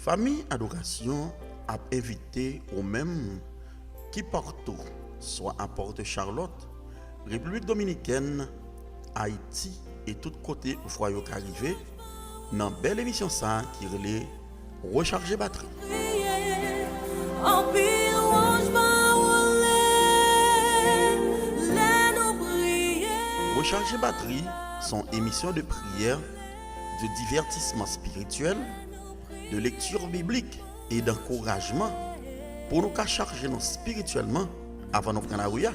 Famille Adoration a invité au même qui partout, soit à Port-Charlotte, République Dominicaine, Haïti et tout côté où foyer arrivé, dans une belle émission ça qui relait Recharger batterie. Recharger batterie sont émissions de prière, de divertissement spirituel, de lecture biblique et d'encouragement pour nous charger nous spirituellement avant de prendre la rue.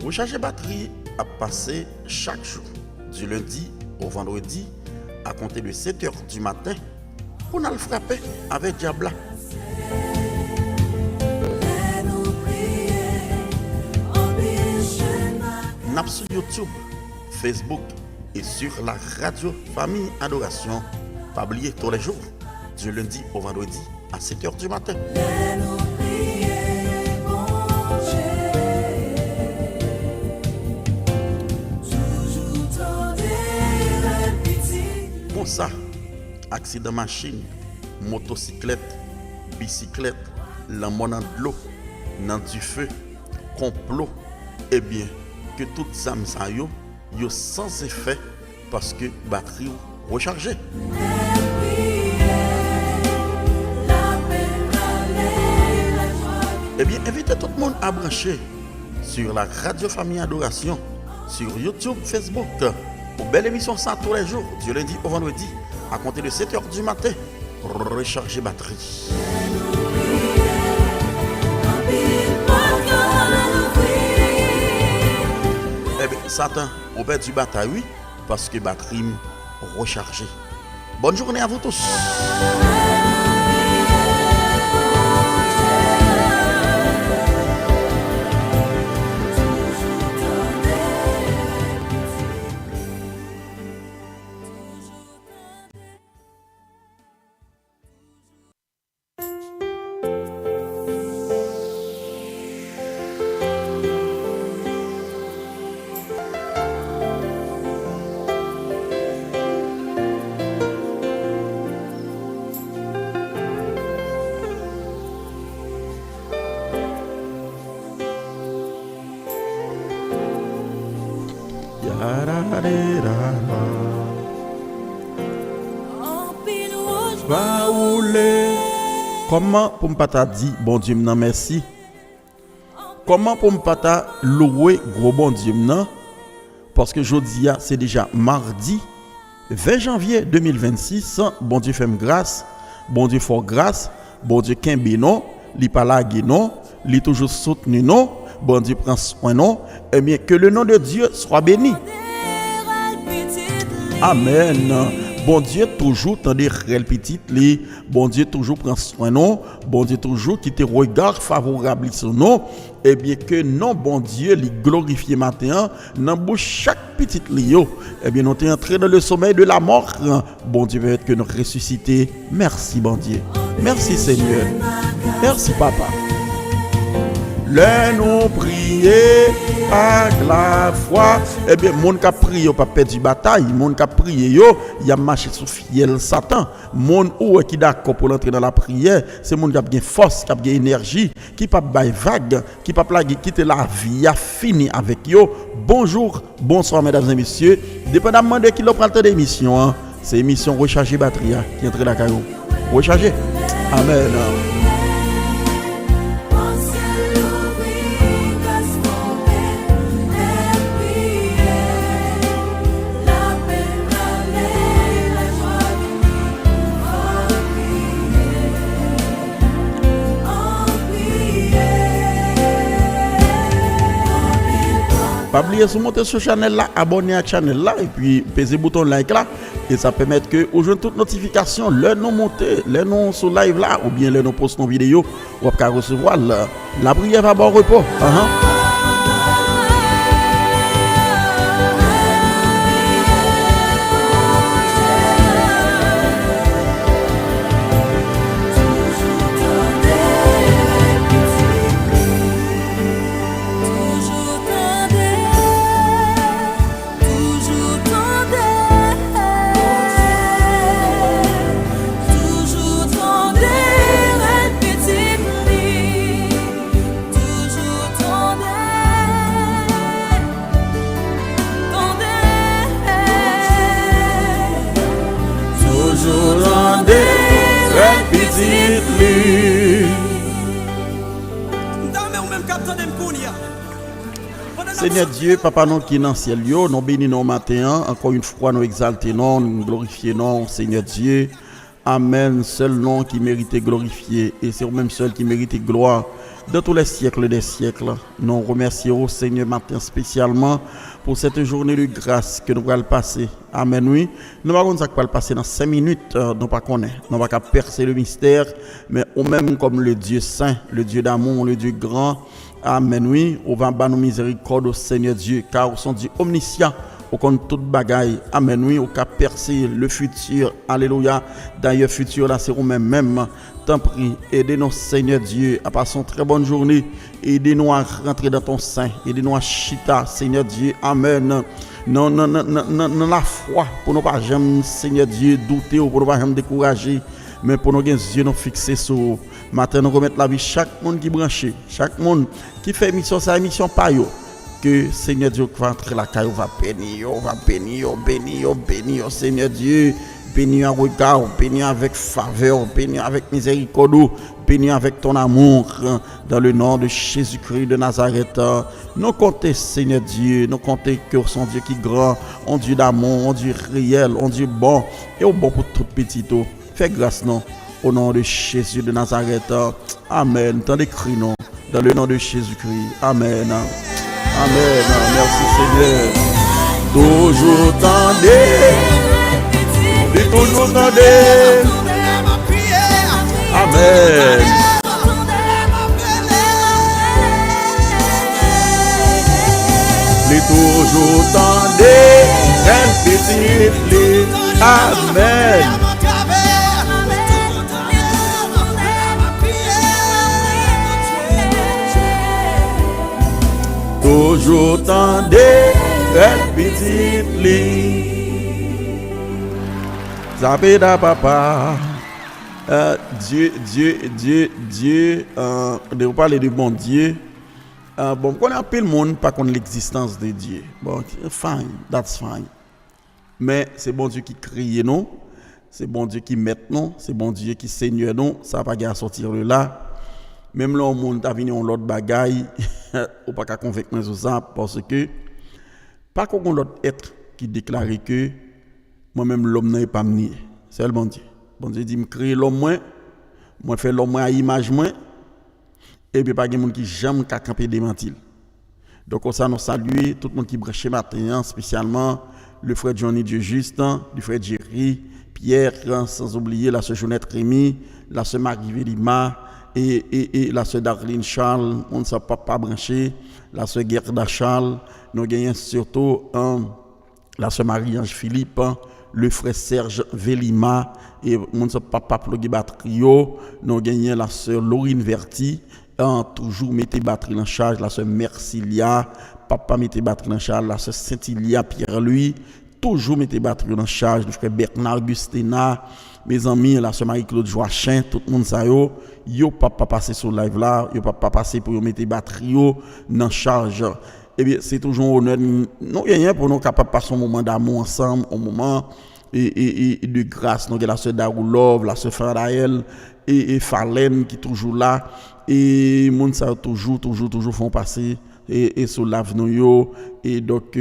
Recharger batterie a passé chaque jour, du lundi au vendredi, à compter de 7h du matin, pour nous le frapper avec Diabla. Nous sur YouTube, Facebook et sur la radio Famille Adoration, pas oublier tous les jours, du lundi au vendredi, à 7h du matin. Pour ça, accident machine, motocyclette, bicyclette, l'amour dans de l'eau, dans du feu, complot, eh bien, que toutes les âmes ça yo sans effet parce que batterie rechargée. Eh bien, invitez tout le monde à brancher sur la radio Famille Adoration, sur YouTube, Facebook, pour belle émission ça tous les jours, du lundi au vendredi, à compter de 7h du matin, recharger batterie. Eh bien, Satan, on perd du bataille, oui, parce que batterie rechargée. Bonne journée à vous tous. Comment pour me pas dire bon Dieu m'nan merci? Comment pour me pas louer gros bon Dieu m'nan? Parce que jodi c'est déjà mardi 20 janvier 2026, bon Dieu fait grâce, bon Dieu fort grâce, bon Dieu kembe non, li pa lage non, li toujours soutenu non, bon Dieu prend soin non, et bien que le nom de Dieu soit béni. Amen. Bon Dieu toujours tendez réel petite li, bon Dieu toujours prend soin non, bon Dieu toujours qui te regarde favorable sur nous, et bien que non bon Dieu li glorifier matin dans bouche chaque petite lio, et bien nous t'es entré dans le sommeil de la mort, bon Dieu veut que nous ressusciter. Merci bon Dieu. Merci Seigneur. Merci papa. Les nous prier avec la foi. Eh bien, mon qui a prié, pas perdu bataille. Mon qui a prié, il a marché sous fiel Satan. Mon ou qui d'accord pour entrer dans la prière, c'est mon qui a bien force, qui a bien énergie, qui pas bail vague, qui pas plaguer, quitter la vie, a fini avec yo. Bonjour, bonsoir mesdames et messieurs. Dépendamment de qui l'on prend le d'émission, c'est émission Recharger batterie qui entre la caillou. Recharger. Amen. Pas oublier de monter sur channel là, abonner à la channel là et puis peser le bouton like là et ça permet que vous jouez toutes notifications, le nom monter, le nom sur live là ou bien le nom post nos vidéo ou pas recevoir la prière va bon repos. petite lui. Seigneur Dieu, Papa, nous qui est dans le ciel, nous bénissons matin, encore une fois, nous exaltons, nous glorifions, Seigneur Dieu. Amen, seul nom qui mérite glorifier, et c'est le même seul qui mérite gloire dans tous les siècles des siècles. Nous remercions, Seigneur, matin spécialement pour cette journée de grâce que nous allons passer. Amen, oui. Nous ne savons pas le passer dans 5 minutes, nous ne connaissons pas. Nous ne pas percer le mystère, mais au même comme le Dieu saint, le Dieu d'amour, le Dieu grand. Amen, oui. On va battre nos miséricordes au Seigneur Dieu, car son Dieu omniscient. Au compte toute bagaille. Amen, oui. Au cas percer le futur. Alléluia. D'ailleurs, futur là, c'est nous-mêmes. T'en prie, aidez-nous, Seigneur Dieu, à passer une très bonne journée. Aidez-nous à rentrer dans ton sein. Aidez-nous à chita, Seigneur Dieu. Amen. Non, la foi, pour ne pas jamais, Seigneur Dieu, douter ou pour ne pas jamais décourager. Mais pour nous, les yeux nous fixer sur matin, nous remettre la vie chaque monde qui branche, chaque monde qui fait mission, sa mission pas yo. Que Seigneur Dieu va entrer la caille, va bénir, Seigneur Dieu, bénir avec regard, bénir avec faveur, bénir avec miséricorde, bénir avec ton amour, dans le nom de Jésus-Christ de Nazareth. Nous comptons, Seigneur Dieu, nous comptons que son Dieu qui est grand, un Dieu d'amour, un Dieu réel, un Dieu bon, et au bon pour tout petit. Fais grâce, non, au nom de Jésus de Nazareth. Amen. T'en écris, non, dans le nom de Jésus-Christ. Amen. Amen, merci Seigneur. Toujours tendez, et toujours tendez. Amen. Et toujours tendez, elle petite lit. Amen. Toujours tendez, elle petite lit. Zapeda papa. Dieu, de vous parler du bon Dieu. Bon, qu'on appelle le monde, pas qu'on l'existence de Dieu. Bon, fine, that's fine. Mais c'est bon Dieu qui crée nous, c'est bon Dieu qui met nous, c'est bon Dieu qui seigneur nous, ça va pas sortir de là. Même là, le monde a venu en l'autre bagaille, ou pas qu'à convaincre moi sur ça, parce que, pas qu'on l'autre être qui déclare que moi-même l'homme n'est pas mené. C'est le bon Dieu. Bon Dieu dit, me créer l'homme moi fait l'homme à image moi, et puis pas de monde qui jamais qu'à camper démentir. Donc, on nous salue tout le monde qui branche matin, spécialement le frère Johnny Dieu Juste, le frère Jerry, Pierre, sans oublier la sœur Jeannette Rémy, la sœur Marie Vélima, et la sœur Darlene Charles, on ne s'est pas branché, la sœur Gerda Charles, nous gagnons surtout la sœur Marie-Ange Philippe, le frère Serge Vélima, et on ne s'est pas plugué batterie, nous gagnons la sœur Laurine Verti, toujours mettez batterie en charge, la sœur Mercilia, papa mettez batterie en charge, la sœur Saint-Ilia Pierre-Louis, toujours mettez batterie en charge, le frère Bernard Augustina, mes amis, la sœur Marie-Claude Joachim, tout le monde ça yo pas passer sur live là, yo pas passer pour mettre batterie en charge. Eh bien, c'est toujours honneur non rien pour nous capable passer un moment d'amour ensemble, un moment et de grâce. Nous la sœur Daroulov, la sœur Faraël et Falène qui toujours là et monde ça toujours font passer et sur l'avenue et donc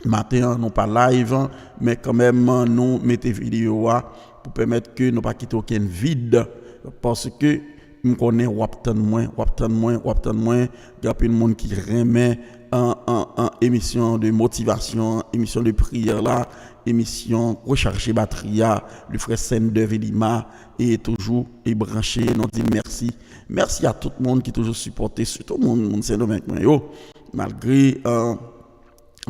matin non pas live mais quand même nous mettez vidéo pour permettre que nous pas quitter aucun vide parce que nous connaît waptan moins il y a plein de monde qui remet en émission de motivation, émission de prière là, émission recharger batterie le frère Sende Vélima et toujours et branché, nous dit merci à tout le monde qui toujours supporté, surtout le monde c'est domaine malgré un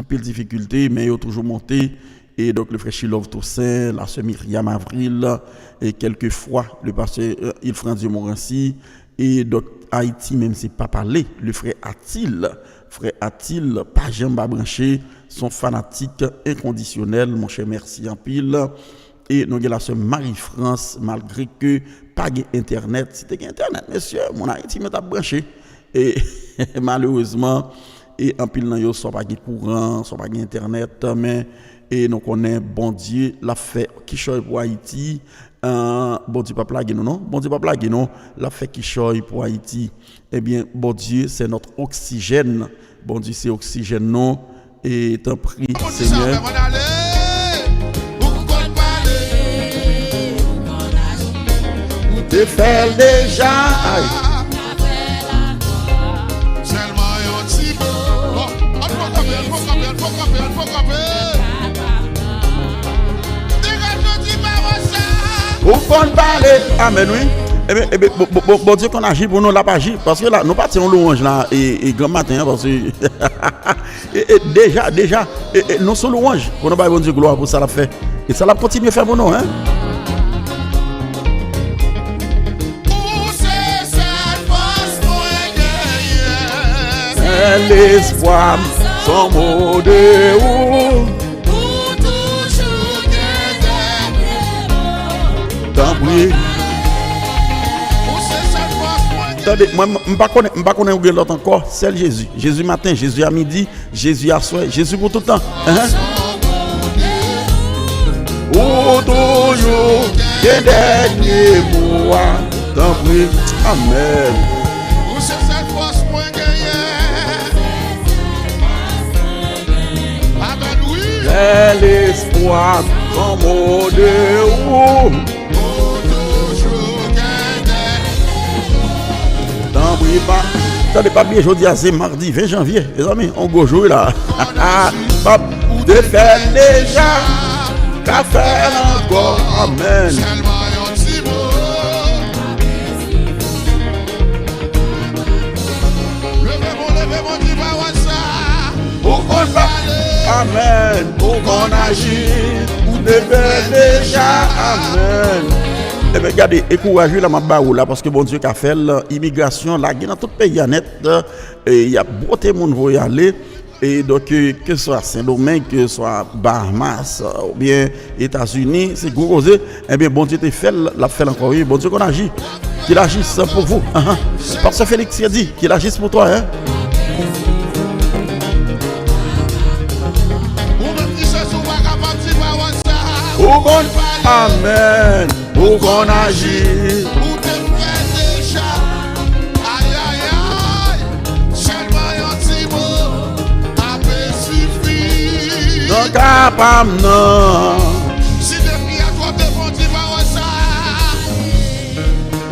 peu de difficulté mais ils ont toujours monté. Et donc le frère Chilov Toussaint, la sœur Myriam Avril, et quelquefois le pasteur Ilfranc Morancy, et donc Haïti même c'est pas parlé, le frère Attil, pas jamais branché, son fanatique inconditionnel, mon cher merci en pile. Et nous avons la sœur Marie-France, malgré que pas internet, c'était internet, monsieur, mon Haïti m'a branché. Et malheureusement, et en pile, nous n'avons pas de courant, pas d'internet, mais et nous connaissons bon Dieu l'a fait qui choisit pour Haïti. Bon Dieu pas plaguer nous non, bon Dieu pas plaguer nous, l'a fait qui choisit pour Haïti. Eh bien bon Dieu c'est notre oxygène. Bon Dieu c'est oxygène non et t'en prie Seigneur. Te fait déjà. Vous comptez parler. Amen, oui. Eh bien, bon Dieu qu'on agit pour nous, là, pas agir. Parce que là, nous partons louange là, et grand matin, parce que. déjà, nous sommes louange. Pour nous, bon Dieu, gloire pour ça, l'a fait. Et ça l'a continué à faire pour nous, hein. L'espoir, son mot de où. Attendez, moi, je ne connais pas l'autre encore, c'est Jésus. Jésus matin, Jésus à midi, Jésus à soir, Jésus pour tout le temps. Pour toujours, les derniers mots, tant pis. Amen. C'est l'espoir, son mot de où. Attendez pas bien, je dis c'est mardi 20 janvier, les amis, on go jouer là. De faire déjà, qu'à faire encore, amen. Pour qu'on parle, amen. Pour qu'on agisse, de faire déjà, amen. Eh bien, regardez, encouragez la mabaou là, parce que bon Dieu qu'a fait l'immigration là, dans tout pays net, il y a beaucoup de monde qui vont y aller. Et donc, que ce soit Saint-Domingue, que ce soit Bahamas, ou bien États-Unis, c'est gros. Eh bien, bon Dieu t'a fait, l'a fait encore, oui. Bon Dieu qu'on agit, qu'il agisse pour vous. Parce que Félix a dit qu'il agisse pour toi, hein. Amen. Pour qu'on agisse. Pour te faire déjà. Aïe, aïe, aïe. Seulement un petit mot. Après suffit. Donc, capable, non. Si depuis à toi, te bon Dieu,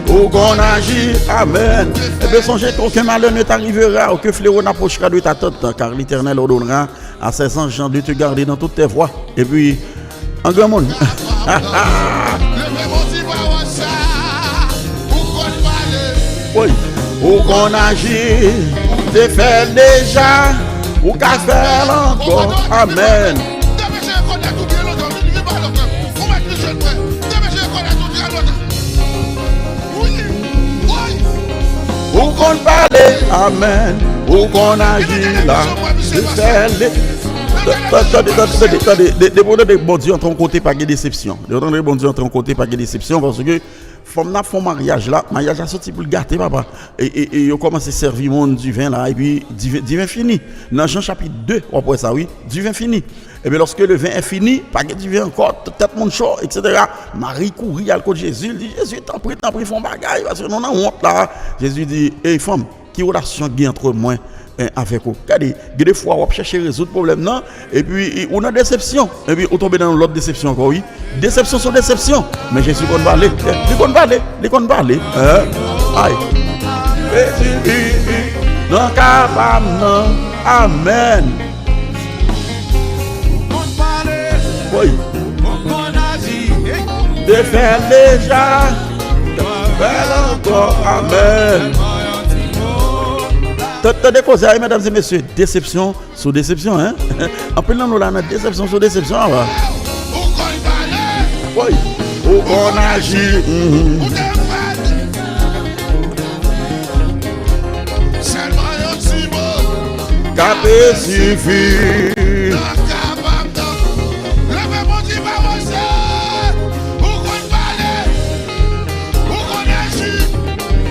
pour qu'on agisse. Amen. Et bien, songez qu'aucun malheur ne t'arrivera, aucun fléau n'approchera de ta tête, car l'Éternel ordonnera à ses anges de te garder dans toutes tes voies. Et puis, en grand monde. Oui, ou qu'on agit, te fait déjà, ou qu'à faire encore, amen. Ou qu'on parle, amen, ou qu'on agit là, te fait. Attendez, des bon Dieu en train de côté pas de déception. Des bon Dieu en train de côté pas de déception parce que femme n'a fait mariage là, mariage a sorti pour le gâter papa. Et il commence à servir monde du vin là et puis du vin fini. Dans Jean chapitre 2, après ça oui, du vin fini. Et bien lorsque le vin est fini, pas de du vin encore, tête mon chaud, etc. Marie courit à côté de Jésus, il dit Jésus, t'en prie, font bagaille parce que nous on a honte là. Jésus dit, hey femme, qui relation bien entre moi avec vous. Regardez, des fois on va chercher résoudre problème non et puis on a déception et puis on tombe dans l'autre déception encore oui. Déception sur déception. Mais Jésus qu'on parler, il qu'on parler. Aïe. Non capable non. Amen. Oui. De faire déjà. Faire encore. Amen. T'as causes, mesdames et messieurs, déception sur déception, hein? En plus, nous avons déception sur déception. Oui, on agit. Capé suffit.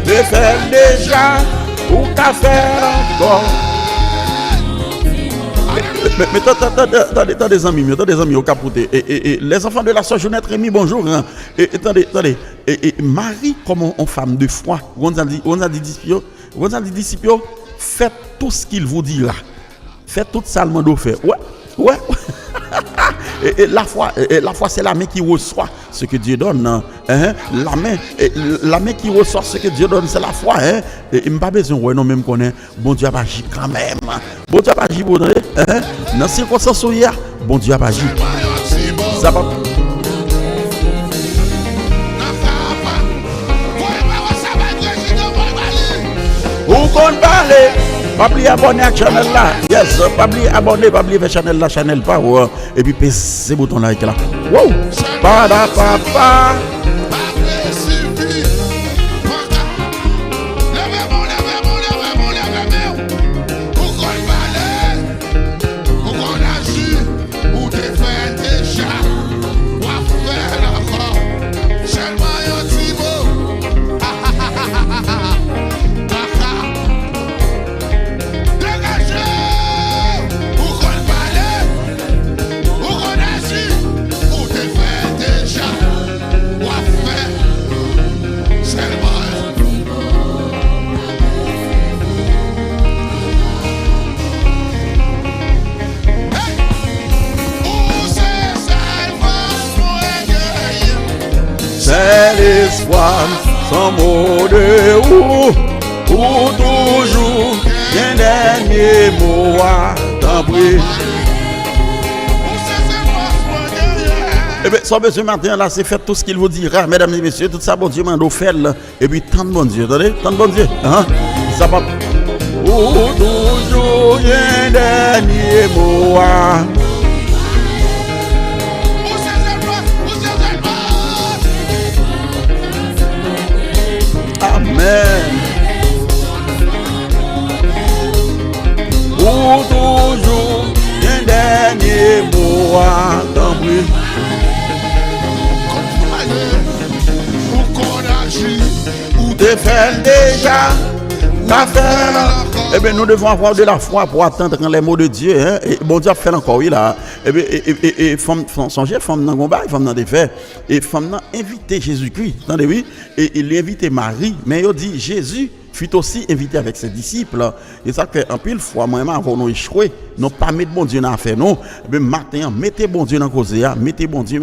De faire déjà. Ou qu'à faire encore. Mais t'as des amis au capoté. Et les enfants de la sœur Jeannette Rémy, bonjour. Hein. Attendez. Et Marie, comme une femme de foi, on a dit disciples, faites tout ce qu'il vous dira. Faites tout ça, le monde fait. Ouais. Et la foi c'est la main qui reçoit ce que Dieu donne. Hein? La main qui reçoit ce que Dieu donne, c'est la foi. Hein? Et il n'y a pas besoin de même connaître. Bon Dieu a agi quand même. Bon Dieu a agi, vous voyez. Dans ces circonstances où il y a, bon Dieu a agi. Ça va. Vous comptez parler. Pas oublier abonner à la chaîne là. Yes, pas oublier abonner, pas oublier la chaîne Power. Et puis pèse ce bouton like là. Wow. Pada papa. L'espoir sans mot de ou toujours un dernier mot à t'en prier. Eh bien, sans besoin matin là, c'est fait tout ce qu'il vous dira, mesdames et messieurs, tout ça, bon Dieu m'a fait et puis tant de bon Dieu, attendez, tant de bon Dieu, hein? Ça va. Ou toujours un dernier mot à. Amen. Ou toujours un dernier mot à t'embrouiller. Ou qu'on agit, ou défend déjà ta faire. Eh bien, nous devons avoir de la foi pour attendre les mots de Dieu. Hein? Et bon Dieu a fait encore, oui, là. Eh bien, et songez, femme dans le combat, femme dans des faits. Et femme dans invité Jésus-Christ. Attendez, oui. Et il a invité Marie. Mais il dit Jésus fut aussi invité avec ses disciples. Et ça fait un pile fois, moi-même, avant nous échouer, nous pas mettre bon Dieu dans l'affaire, non. Mais matin, mettez bon Dieu dans la cause, mettez bon Dieu,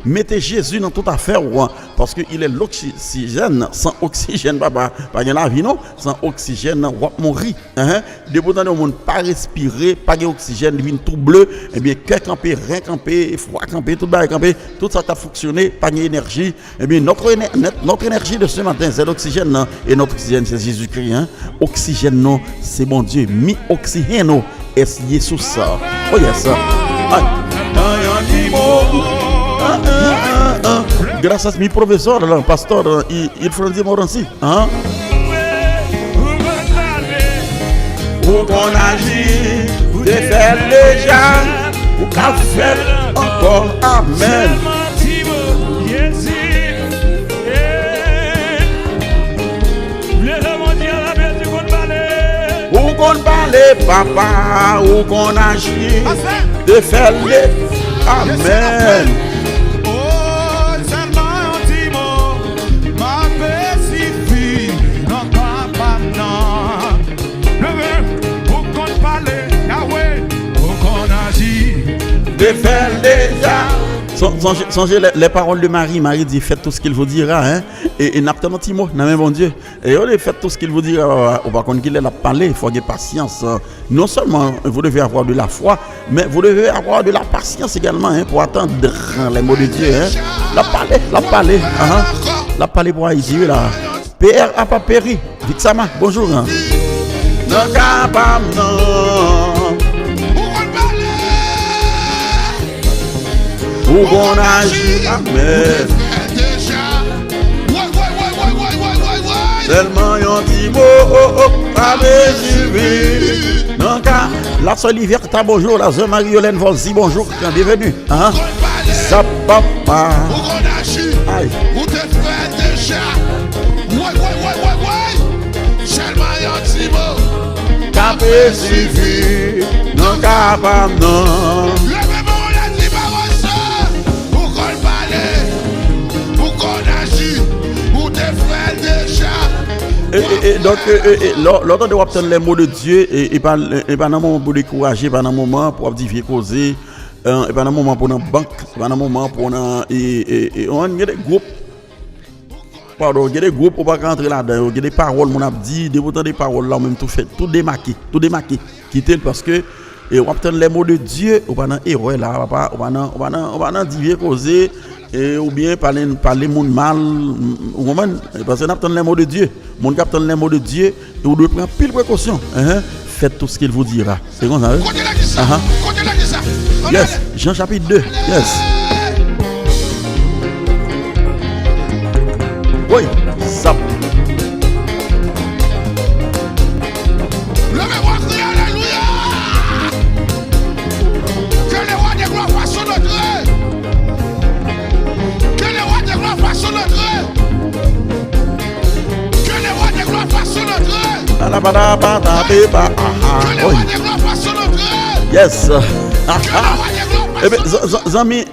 mettez Jésus dans toute affaire, parce qu'il est l'oxygène. Sans oxygène, pas la vie, non. Sans oxygène, on va mourir. Depuis que nous ne pas respirer, pas d'oxygène, il vient tout bleu, et bien, cœur campé, rein campé, foie campé, tout bas campé, tout ça a fonctionné, pas d'énergie. Et bien, notre énergie de ce matin, c'est l'oxygène, et notre oxygène, c'est Jésus-Christ. Oxygène, non, c'est bon Dieu. Mi-oxygène, non, est Jésus ça. Oh, yes. Grâce à mes professeurs, le pasteur, il faut dire mon ainsi. Où qu'on agit, vous défaites déjà, ou qu'à faire encore. Amen. Où qu'on parle, papa, où qu'on agit, défaites. Amen. Défaites déjà. Songez les paroles de Marie. Marie dit faites tout ce qu'il vous dira. Hein? Et n'a pas de mot, n'a même bon Dieu. Et on fait tout ce qu'il vous dira. Par contre, qu'il a parlé, il faut avoir patience. Non seulement vous devez avoir de la foi, mais vous devez avoir de la patience également pour attendre les mots de Dieu. Hein? La parler pour Haïti. Là. PR a pas péri. Vixama, bonjour. Hein? Non, capable, non. Où qu'on agit, amen. Seulement yon petit mot, avec suivi. Donc, la sœur Liberta, bonjour. La sœur Marie-Hélène Volzi, bonjour. Bienvenue. Ça papa. Où qu'on agit, où te fait déjà. Seulement yon petit mot. Capé suffit, non capable non. Le même on a dit pour qu'on parle, pour qu'on agit, pour te faire déjà. Et donc, l'autre doit obtenir les mots de Dieu et pas dans un moment pour décourager, pas dans un moment pour diviser causer, et pas dans un moment pour dans banque, pas dans un moment pour dans on y a des groupes. Pardon, il y a des groupes pour pas rentrer là-dedans, il y a des paroles mon a dit, des paroles là même tout fait, tout démarqué, quitter parce que et on obtenir les mots de Dieu, on pas dans erreur là, on va dans diviser causer et ou bien parler monde mal parce que on obtenir les mots de Dieu, mon qui obtenir les mots de Dieu, et vous devez prendre pile précaution, faites tout ce qu'il vous dira. C'est comme ça. Yes, Jean chapitre 2. Yes. Oui, ça. Le même roi crie alléluia. Que le roi des gloires fasse son entrée. Que le roi des gloires fasse son entrée. Que le roi des gloires fasse son entrée. Que le roi des gloires fasse son entrée. Yes. Eh bien, amis,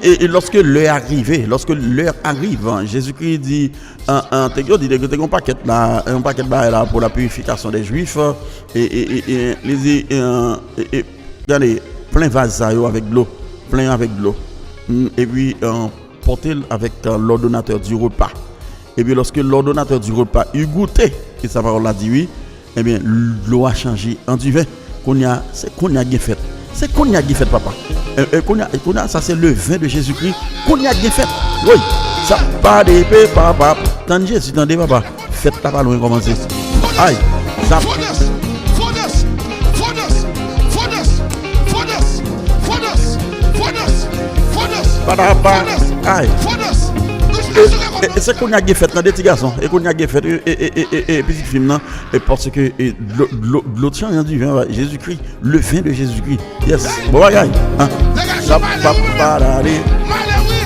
et lorsque l'heure arrive, Jésus-Christ dit, t'es un paquet là pour la purification des Juifs, et regardez, plein vase avec de l'eau, et puis porter avec l'ordonnateur du repas. Et puis lorsque l'ordonnateur du repas eut goûté, et sa parole a dit oui, eh bien l'eau a changé en du vin. C'est qu'on a bien fait. C'est qu'on a bien fait, papa. Ça c'est le vin de Jésus-Christ. Qu'on a bien fait. Oui. Ça pas d'épée, papa. Tant Jésus, tendez, papa. Faites pas loin commencer. Aïe. Ça. Papa. Aïe. Et c'est qu'on a bien fait dans des petits garçons. Et qu'on a bien fait et petit film là. Et parce que l'autre chant du vin, Jésus-Christ, le vin de Jésus-Christ. Yes. Bon bagaille. Ça pas d'aller.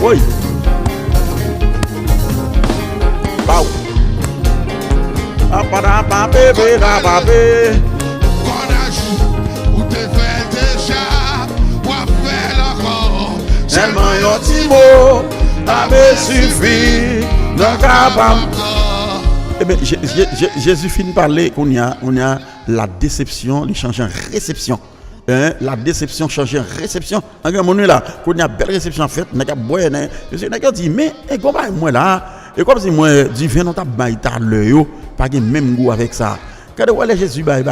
Oui. Pau. Papa bébé la bébé. Ou te fait déjà, ou à faire encore. Tellement yon ti mot, t'avais suffi, non capable. Eh bien, Jésus finit par parler qu'on y a la déception, il change en réception. La déception change en réception. En grand moment là, qu'on y a belle réception en fait, n'a qu'à boire, monsieur n'a qu'à dire mais comment moi là, et comme si moi du vin non t'a baï ta le yo, pas de même goût avec ça. Quand ouais Jésus baï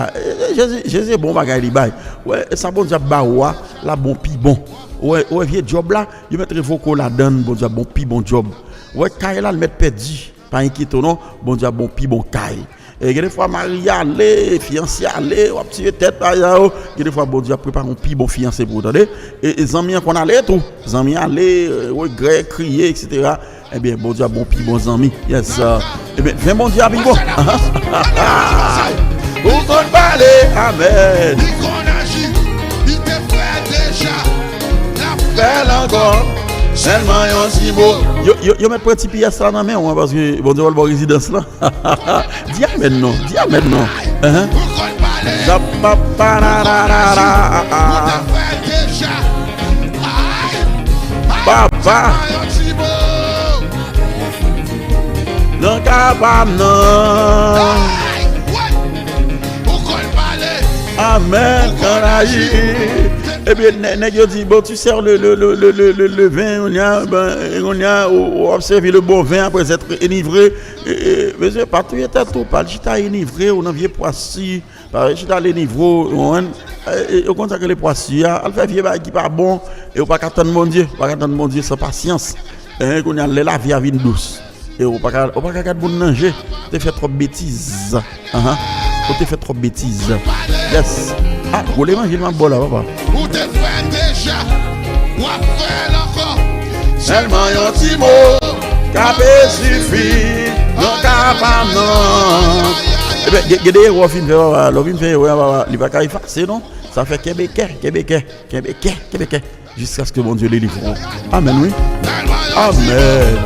Jésus bon bagaille li baï. Ouais, ça bon Dieu ba wa, la bon pi bon. Ouais vieux job là, il mettre voko la donne bon Dieu bon pi bon job. Ouais caille là le mettre perdu, pas inquiétant non, bon Dieu bon pi bon caille. Et des fois Marie aller, fiancé aller, ou petit tête là, des fois bon Dieu prépare un pi bon fiancé pour entendre. Et les amis qu'on allait tout, les amis aller, ouais gré crier etc. Eh bien bon Dieu bon pi bon amis. Yes. Eh bien viens bon Dieu à bon. Pour qu'on parle, amen. Il qu'on agit, il te fait déjà. Belle encore, seulement yon si beau. Yo met petit pièce là dans main parce que bon Dieu va le résidence là. Dis amen non, dis amen non. Ça papa papa. Non capable non. Amen quand agit. Eh bien, nèg yo dit bon tu sers le vin, on a observé le bon vin après être enivré. Monsieur pas tout était tout pas j'étais enivré, on envie poissi, pas j'étais enivré, on consacre les poissi, elle fait vieux qui pas bon et on pas attendre mon Dieu, sans patience. Qu'on a la vie à vie douce. Et on pas qu'à bon manger, tu fais trop de bêtises. Tu fais trop de bêtises. Yes. Ah, vous voulez manger ma bolle là, papa? Ou te fait déjà, ou à faire encore. Seulement yon ti mot, capé suffit, non capable non. Eh bien, il y a des héros qui il va pas effacer, non? Ça fait Québécois. Jusqu'à ce que mon Dieu les livre. Amen, oui. Amen.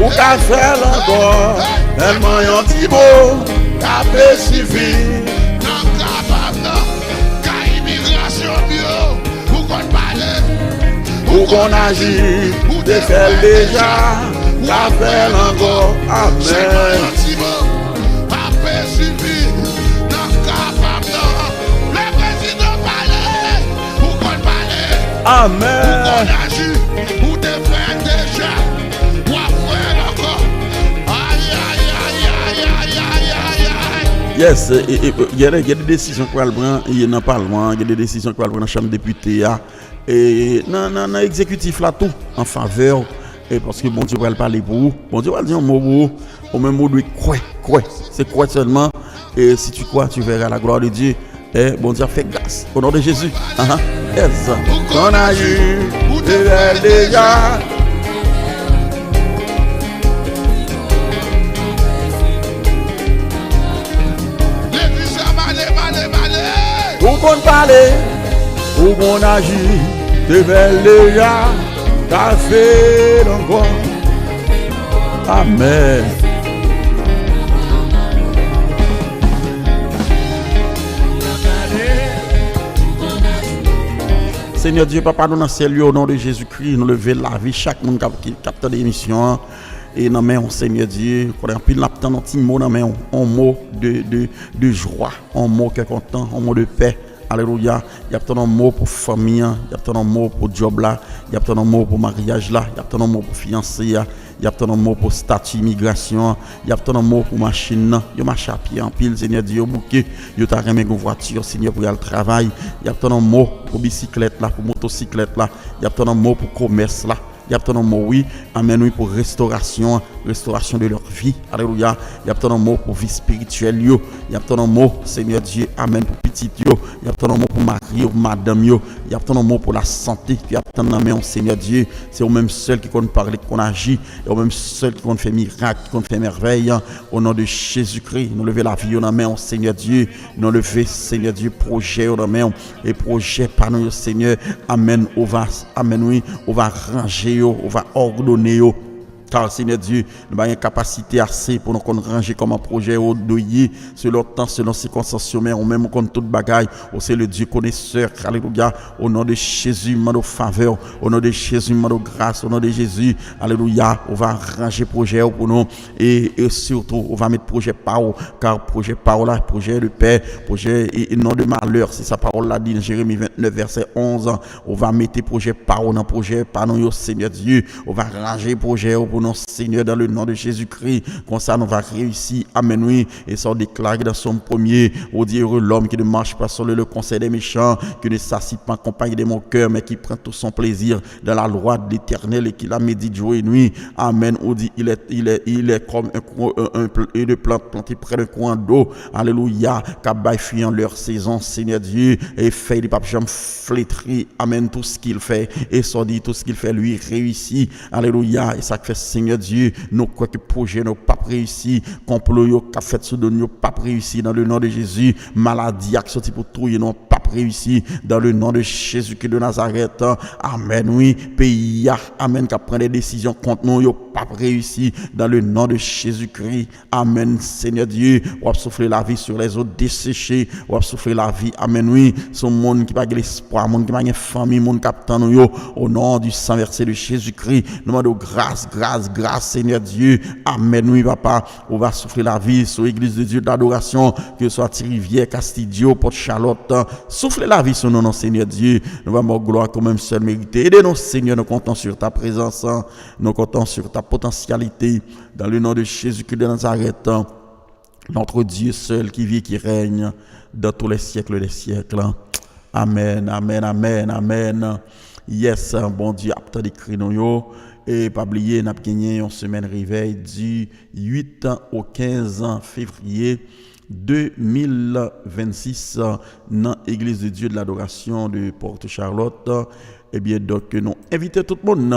ou qu'a fait encore, elle m'a yon ti beau, qu'a fait suffit. Non capable non, qu'a immigration bio, ou qu'on parle, Ou qu'on agit, ou te fait déjà, qu'a fait encore, amen. Amen. Yes, il y a des décisions qu'on va prendre dans le Parlement, il y a des décisions qu'on va prendre dans la Chambre des députés, et dans l'exécutif là tout en faveur, et parce que bon Dieu va parler pour vous, bon Dieu va dire un mot pour vous, au même mot de quoi, c'est quoi seulement, et si tu crois, tu verras la gloire de Dieu, et bon Dieu fait grâce, au nom de Jésus. Yes, on a eu, déjà. Ou qu'on parle, ou qu'on agit, devait déjà, t'as fait encore. Amen. Seigneur Dieu, Papa, nous dans ciel, au nom de Jésus-Christ, nous lever la vie, chaque monde qui capte l'émission. Et non mais on Seigneur Dieu, qu'on a pris l'aptan un petit mot non mais un mot de joie, un mot qui est content, un mot de paix. Alléluia. Il y a un mot pour famille, il y a un mot pour job là, il y a un mot pour mariage là, il y a un mot pour fiancé, il y a un mot pour statut immigration, il y a un mot pour machine, il y a marché à pied en pile, Seigneur Dieu, bouquet, il y a remis une voiture, Seigneur pour aller travail, il y a un mot pour bicyclette là, pour motocyclette là, il y a un mot pour commerce là. Il y a un mot, oui, amen, oui, pour restauration de leur vie. Alléluia. Il y a un mot pour vie spirituelle. Il y a un mot, Seigneur Dieu, amen, pour petit. Il y a un mot pour mari, pour madame. Il y a un mot pour la santé. Il y a un mot, Seigneur Dieu. C'est au même seul qui compte parler, qu'on agit. Et au même seul qui compte faire miracle, qui compte faire merveille. Au nom de Jésus-Christ, nous lever la vie au nom, Seigneur Dieu. Nous lever, Seigneur Dieu, projet au nom. Et projet par nous, Seigneur. Amen. Amen, oui, on va ranger. On va ordonner, car Seigneur Dieu, nous avons une capacité assez pour nous ranger comme un projet au doyer, selon le temps, selon les circonstances, mais on même contre toute bagaille, c'est le Dieu connaisseur, alléluia, au nom de Jésus, nos faveur, au nom de Jésus, nos grâce, au nom de Jésus, alléluia, on va ranger projet pour nous, et surtout, on va mettre projet par car projet par là, projet de paix, projet et non de malheur, c'est sa parole là dit dans Jérémie 29, verset 11, on va mettre projet par dans projet par nous, Seigneur Dieu, on va ranger projet pour nous, Seigneur, dans le nom de Jésus-Christ, comme ça nous va réussir, amen, oui, et ça on déclare dans son premier, au dire l'homme qui ne marche pas sur le conseil des méchants, qui ne s'assit pas en compagnie de mon cœur, mais qui prend tout son plaisir dans la loi de l'Éternel et qui la médite jour et nuit, amen, on dit, il est comme une plante plantée près d'un coin d'eau, alléluia, qui fuyant leur saison, Seigneur Dieu, et fait des papillons flétris, amen, tout ce qu'il fait, et ça dit, tout ce qu'il fait, lui réussit, alléluia, et ça fait Seigneur Dieu, nous quoi que projet nous pas réussi, complot yo qu'a fait sous nous pas réussi dans le nom de Jésus, maladie qui sorti pour tout non pas réussi dans le nom de Jésus-Christ de Nazareth. Amen. Oui, pays amen qui prend des décisions contre nous yo pas réussi dans le nom de Jésus-Christ. Amen. Seigneur Dieu, on va souffler la vie sur les eaux desséchées, on va souffler la vie. Amen. Oui, son monde qui pas l'espoir, monde qui pas une famille, monde qui attend nous yo au nom du sang versé de Jésus-Christ. Nous demandons grâce, Seigneur Dieu. Amen. Oui, papa, on va souffler la vie sur l'église de Dieu d'adoration, que ce soit Thirivière, Castillo, Porte-Charlotte. Souffle la vie sur nous, Seigneur Dieu. Nous allons gloire quand même seul mériter. Aidez-nous, Seigneur, nous comptons sur ta présence, nous comptons sur ta potentialité. Dans le nom de Jésus-Christ de Nazareth, notre Dieu seul qui vit, qui règne dans tous les siècles des siècles. Amen, amen, amen, amen. Yes, bon Dieu, apte d'écrire nous. Et pas oublier, nous avons gagné une semaine réveil du 8 au 15 février 2026 dans l'église de Dieu de l'adoration de Porte-Charlotte. Eh bien, donc, nous invitons tout le monde.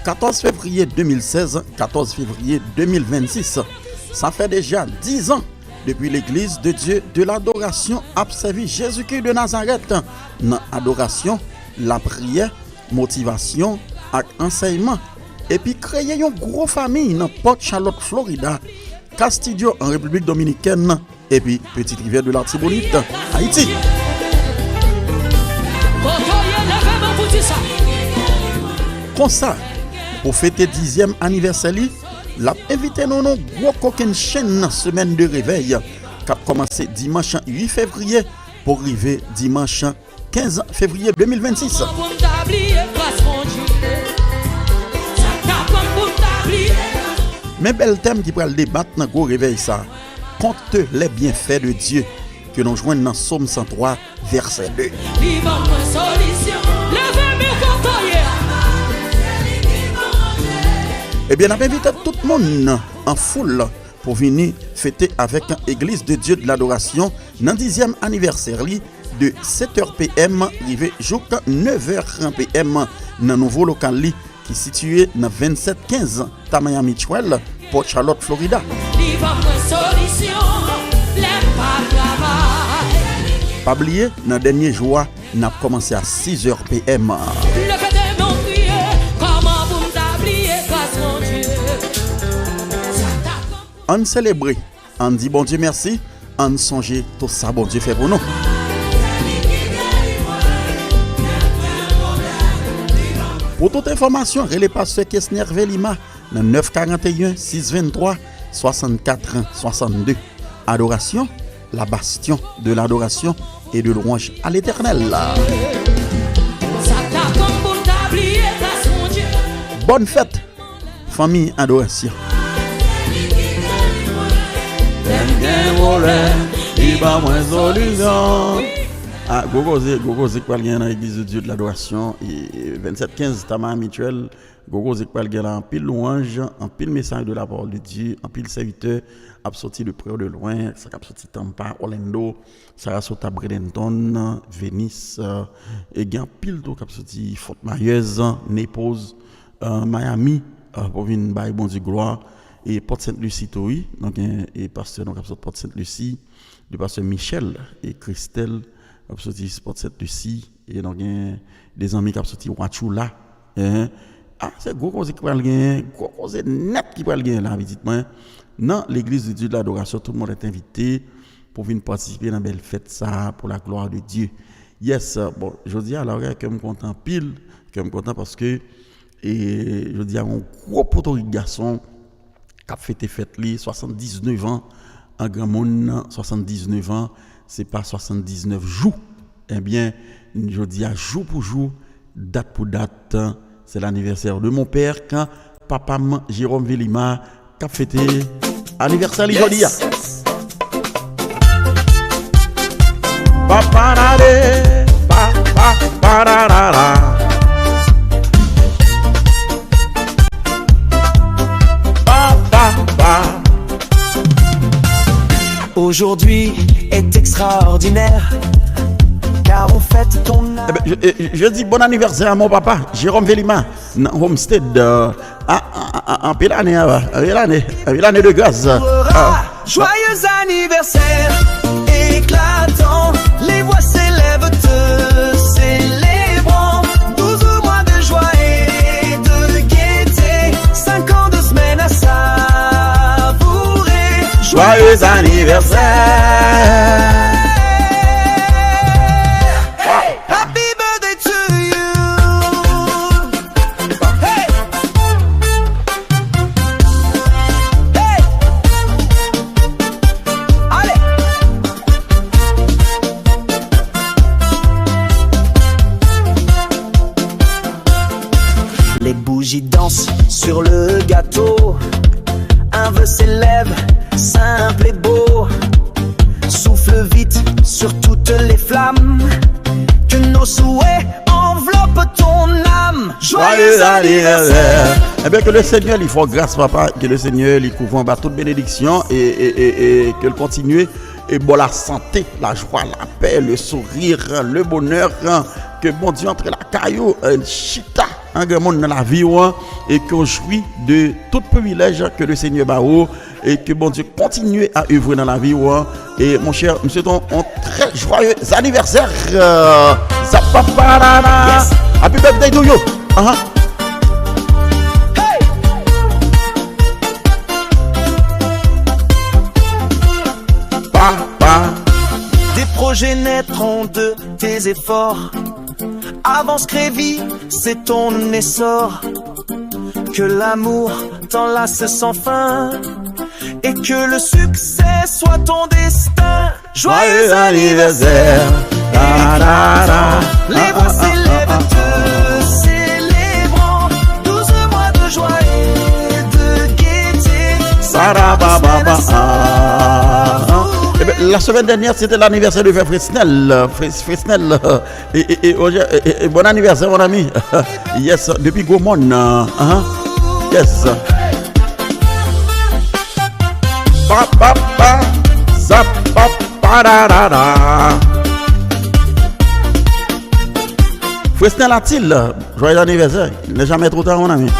14 février 2016, 14 février 2026. Ça fait déjà 10 ans depuis l'église de Dieu de l'adoration a servi Jésus-Christ de Nazareth dans adoration, la prière, motivation et enseignement. Et puis créer une grosse famille dans Port Charlotte, Florida, Castillo en République Dominicaine et puis Petite Rivière de l'Artibonite, Haïti. Comme ça, pour fêter 10e anniversaire, l'a invité nous non gros coquin chaîne semaine de réveil qui a commencé dimanche 8 février pour arriver dimanche 15 février 2026. Mais bel thème qui pourra le débattre dans gros réveil ça. Compte les bienfaits de Dieu que nous joignons dans Psaume 103 verset 2. Eh bien, on a invité tout le monde en foule pour venir fêter avec l'Église de Dieu de l'adoration dans le 10e anniversaire de 7h PM arrivé jusqu'à 9h PM dans le nouveau local qui est situé dans 2715 Tamaya Mitchell, Port Charlotte, Florida. Pas oublier, dans le dernier jour, on a commencé à 6h PM. On célèbre, on dit bon Dieu merci, on songe tout ça bon Dieu fait pour nous. Pour toute information, relais pasteur Kessner Velima dans 941 623 64 62. Adoration, la bastion de l'adoration et de louange à l'Éternel. Bonne fête, famille adoration. Ah, Gogo Zik pral gen dans l'église de Dieu de l'adoration et 2715 Tamaya Mitchell. Gogo Zik pral gen en pile louange, en pile message de la parole de Dieu, en pile serviteur a sorti de près ou de loin, ça a sorti Tampa, Orlando, ça a sorti Bradenton, Venice et gen pile tout a sorti Fort Myers, Naples, Miami pour venir bailler bon Dieu gloire. Et Port Sainte-Lucie, oui, donc et pasteur donc Port Sainte-Lucie, le pasteur Michel et Christelle, sorti Port Sainte-Lucie et donc des amis qui ont sorti Wachula. Ah, c'est gros cause qui va gagner, gros cause net qui va gagner là visite moi. Dans l'église de Dieu de l'adoration, tout le monde est invité pour venir participer dans belle fête ça pour la gloire de Dieu. Yes, bon, je dis alors que je suis content pile, que je suis content parce que et je dis à un gros poteau garçon qui a fêté fête li 79 ans en grand monde 79 ans c'est pas 79 jours eh bien je dis à jour pour jour date pour date c'est l'anniversaire de mon père quand papa Jérôme Velima qui a fêté anniversaire aujourd'hui papa rale papa pararara. Aujourd'hui est extraordinaire car on fête ton âme. Je dis bon anniversaire à mon papa Jérôme Velima Homestead en pile année de grâce. Joyeux anniversaire éclatant, les voix s'élèvent te célébrant. 12 mois de joie et de gaieté, 5 ans de semaine à savourer. Joyeux anniversaire. Hey, happy birthday to you. Hey. Hey. Allez. Les bougies dansent sur le gâteau. Un vœu s'élève, simple et beau. Souffle vite sur toutes les flammes. Que nos souhaits enveloppent ton âme. Joyeux anniversaire. Eh bien que le Seigneur lui fasse grâce papa, que le Seigneur lui couvre en bas toute bénédiction et que le continue et bon la santé, la joie, la paix, le sourire, le bonheur, que bon Dieu entre la caillou, chita, un grand monde dans la vie et qu'on jouit de tout privilège que le Seigneur baou et que bon Dieu continue à œuvrer dans la vie. Et mon cher, nous souhaitons un très joyeux anniversaire. Zapaparara. Happy birthday to you. Des projets naîtront de tes efforts. Avance Crévi, c'est ton essor. Que l'amour t'enlace sans fin et que le succès soit ton destin. Joyeux anniversaire. Les voix s'élèvent te célébrant 12 mois de joie et de gaieté. La semaine dernière, c'était l'anniversaire de Frère Fresnel. Fresnel, et bon anniversaire, mon ami. Yes, depuis Gaumont. Yes. Fresnel a-t-il joyeux anniversaire? Il n'est jamais trop tard, mon ami.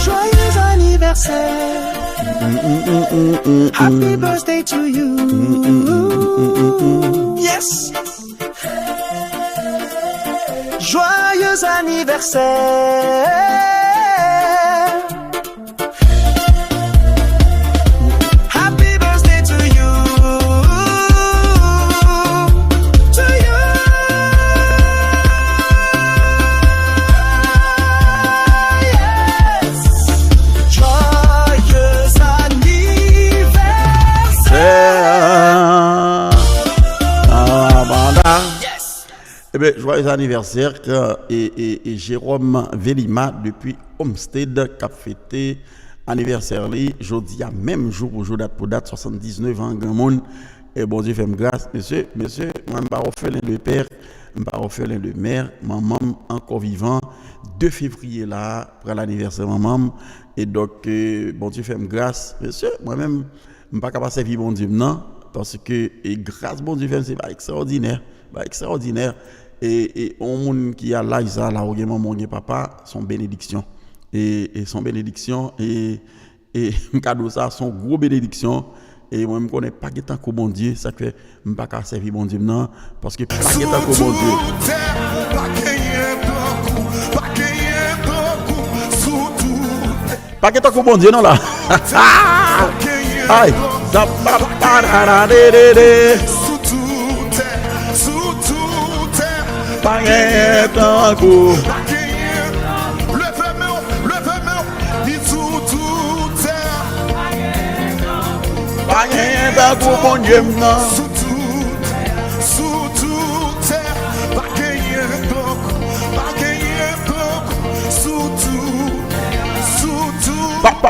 Joyeux anniversaire. Happy birthday to you. Yes. Joyeux anniversaire. Happy birthday to you. To you. Yes. Joyeux anniversaire. Yes. Eh bien, joyeux anniversaire et Jérôme Vélima depuis Homestead qui a fêté anniversaire jeudi à même jour pour jour date pour date 79 ans grand monde et bon Dieu fait grâce monsieur moi je pas orphelin de père je pas orphelin de mère maman encore vivant 2 février là pour l'anniversaire maman et donc bon Dieu fait grâce monsieur moi-même je pas capable servir bon Dieu non parce que et grâce bon Dieu fait c'est pas extraordinaire et on monde qui a l'âge ça là au maman et papa son bénédiction et son bénédiction et cadeau ça son gros bénédiction et moi je connais pas tant que bon Dieu ça fait me pas qu'à servir bon Dieu non parce que pas tant que bon Dieu pas tant que bon Dieu non là aïe ça pas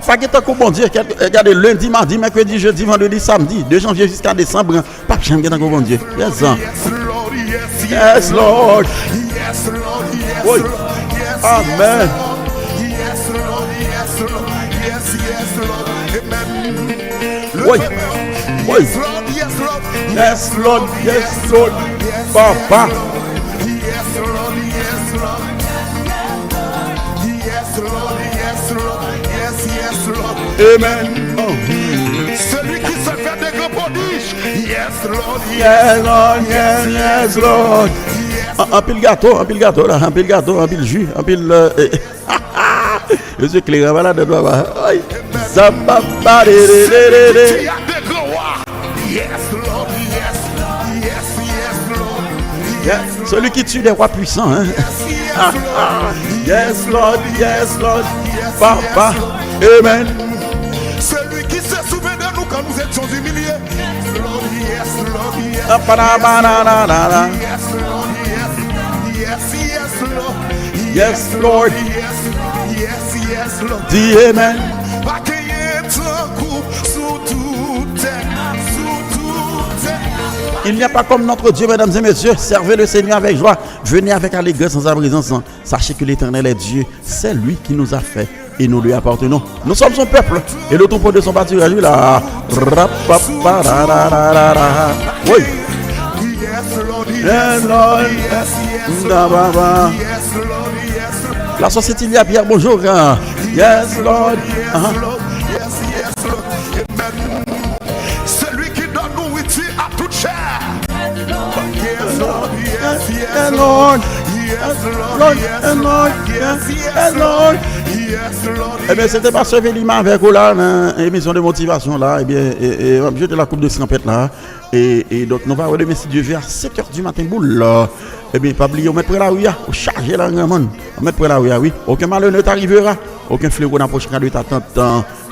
pas que bon Dieu, regardez lundi, mardi, mercredi, jeudi, vendredi, samedi, de janvier jusqu'à décembre, pas que j'aime bien bon Dieu. Yes, yes, Lord. Yes, Lord. Yes, Lord. Amen. Yes, Lord. Yes, Lord. Yes, Lord. Amen. Oui. Yes, Lord. Yes, Lord. Yes, Lord. Yes, Lord. Papa. Yes, Lord. Yes, Lord. Yes, Lord. Yes, Lord. Yes, Lord. Amen. Celui qui se fait des grands prodiges. Yes, Lord. Yes, Lord. Yes, Lord. Un pile gâteau là, un pile jus, un pile je suis clair voilà de toi. Ça va pas Yes, Lord. Yes, Lord. Yes, celui qui tue des rois puissants hein. Yes, Lord. Yes, Lord. Papa. Amen. Celui qui se souvient de nous quand nous étions humiliés. Yes, Lord. Yes, Lord. Yes, Lord. Yes, Lord. Yes, Lord. Dis Amen. Il n'y a pas comme notre Dieu, mesdames et messieurs. Servez le Seigneur avec joie. Venez avec allégresse en sa présence. Sachez que l'Éternel est Dieu. C'est lui qui nous a fait et nous lui appartenons. Nous sommes son peuple et le troupeau de son pâturage là. Oui. La société il y a Pierre, bonjour. Yes, Lord. yes, Lord. Yes, Lord. Lord, Yes, and Lord. Lord, Yes, yes, yes, Lord. Yes, Lord. Eh bien, c'était pas ce Vélima avec vous là, dans l'émission de motivation là. Eh bien, j'étais la coupe de Sampette là. Et donc, nous allons remettre si Dieu veut à 7h du matin, boule là. Eh bien, pas oublier, on met près la rue, on charge la monde. On met près la rue, oui. Aucun malheur ne t'arrivera. Aucun fléau n'approchera de ta tente.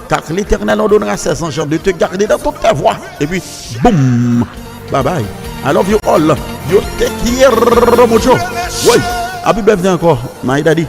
Car l'Éternel en donnera 16 ans de te garder dans toute ta voie. Et puis, boum. Bye bye. I love you all. You take care, mucho. Oui. Happy birthday encore, my daddy.